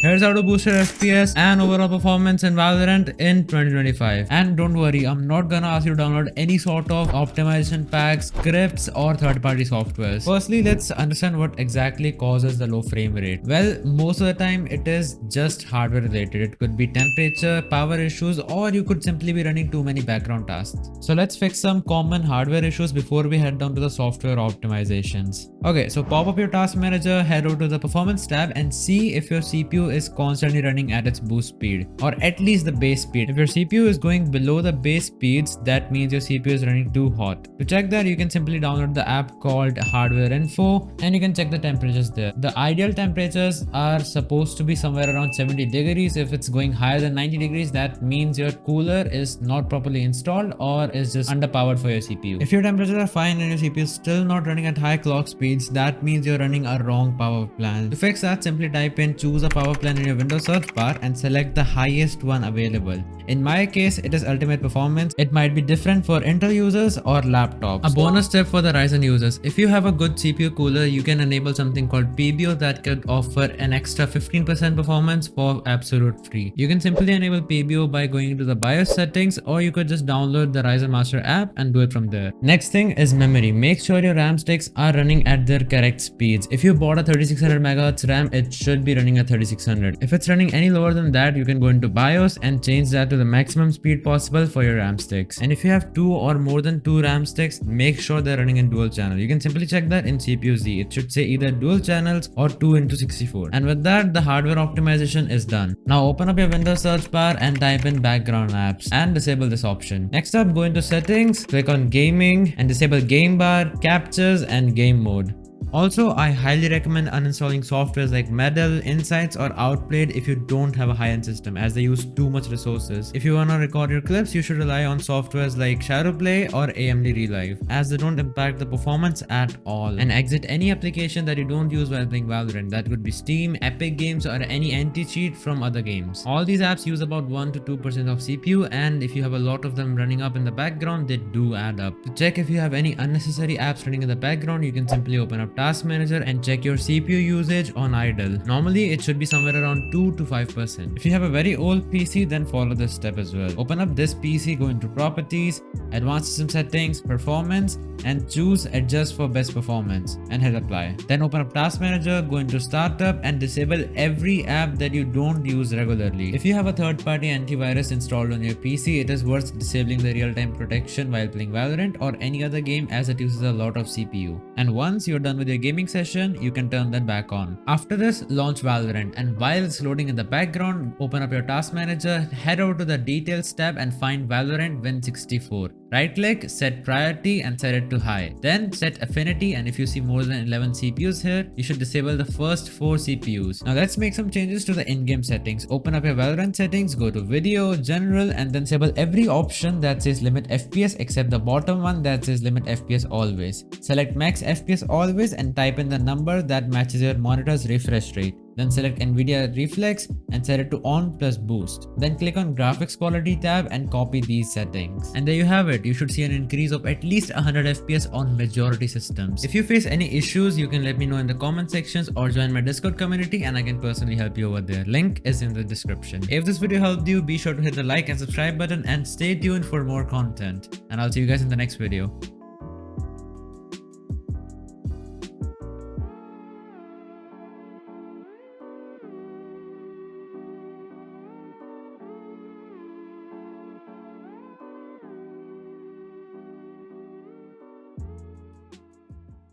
Here's how to boost your FPS and overall performance in Valorant in 2025. And don't worry, I'm not gonna ask you to download any sort of optimization packs, scripts or third-party softwares. Firstly, let's understand what exactly causes the low frame rate. Well, most of the time it is just hardware related. It could be temperature, power issues, or you could simply be running too many background tasks. So let's fix some common hardware issues before we head down to the software optimizations. Okay, so pop up your task manager, head over to the performance tab and see if your CPU is constantly running at its boost speed, or at least the base speed. If your CPU is going below the base speeds, that means your CPU is running too hot. To check that, you can simply download the app called Hardware Info and you can check the temperatures there. The ideal temperatures are supposed to be somewhere around 70 degrees. If it's going higher than 90 degrees, that means your cooler is not properly installed or is just underpowered for your CPU. If your temperatures are fine and your CPU is still not running at high clock speeds, that means you're running a wrong power plan. To fix that, simply type in choose a power plan in your Windows search bar and select the highest one available. In my case, it is Ultimate Performance. It might be different for Intel users or laptops. A bonus tip for the Ryzen users: if you have a good CPU cooler, you can enable something called PBO that could offer an extra 15% performance for absolute free. You can simply enable PBO by going into the BIOS settings, or you could just download the Ryzen Master app and do it from there. Next thing is memory. Make sure your RAM sticks are running at their correct speeds. If you bought a 3600 MHz RAM, it should be running at 3600. If it's running any lower than that, you can go into BIOS and change that to the maximum speed possible for your RAM sticks. And if you have two or more than two RAM sticks, make sure they're running in dual channel. You can simply check that in CPU-Z. It should say either dual channels or 2x64. And with that, the hardware optimization is done. Now open up your Windows search bar and type in background apps and disable this option. Next up, go into settings, click on gaming and disable game bar, captures and game mode. Also, I highly recommend uninstalling softwares like Medal, Insights or Outplayed if you don't have a high-end system, as they use too much resources. If you wanna record your clips, you should rely on softwares like Shadowplay or AMD Relive, as they don't impact the performance at all. And exit any application that you don't use while playing Valorant. That could be Steam, Epic Games or any anti-cheat from other games. All these apps use about 1 to 2% of CPU, and if you have a lot of them running up in the background, they do add up. To check if you have any unnecessary apps running in the background, you can simply open up Task Manager and check your CPU usage on idle. Normally it should be somewhere around 2 to 5%. If you have a very old PC, then follow this step as well. Open up this PC, go into Properties, Advanced System Settings, Performance and choose Adjust for Best Performance and hit Apply. Then open up Task Manager, go into Startup and disable every app that you don't use regularly. If you have a third-party antivirus installed on your PC, it is worth disabling the real-time protection while playing Valorant or any other game, as it uses a lot of CPU. And once you're done with your gaming session, you can turn that back on. After this, launch Valorant, and while it's loading in the background, open up your Task Manager, head over to the Details tab and find Valorant Win64. Right click, set priority and set it to high. Then set affinity, and if you see more than 11 CPUs here, you should disable the first 4 CPUs. Now let's make some changes to the in-game settings. Open up your Valorant settings, go to Video, General and then disable every option that says Limit FPS except the bottom one that says Limit FPS Always. Select Max FPS Always and type in the number that matches your monitor's refresh rate. Then select Nvidia Reflex and set it to on plus boost. Then click on Graphics Quality tab and copy these settings. And there you have it. You should see an increase of at least 100 FPS on majority systems. If you face any issues, you can let me know in the comment sections or join my Discord community and I can personally help you over there. Link is in the description. If this video helped you, be sure to hit the like and subscribe button and stay tuned for more content. And I'll see you guys in the next video.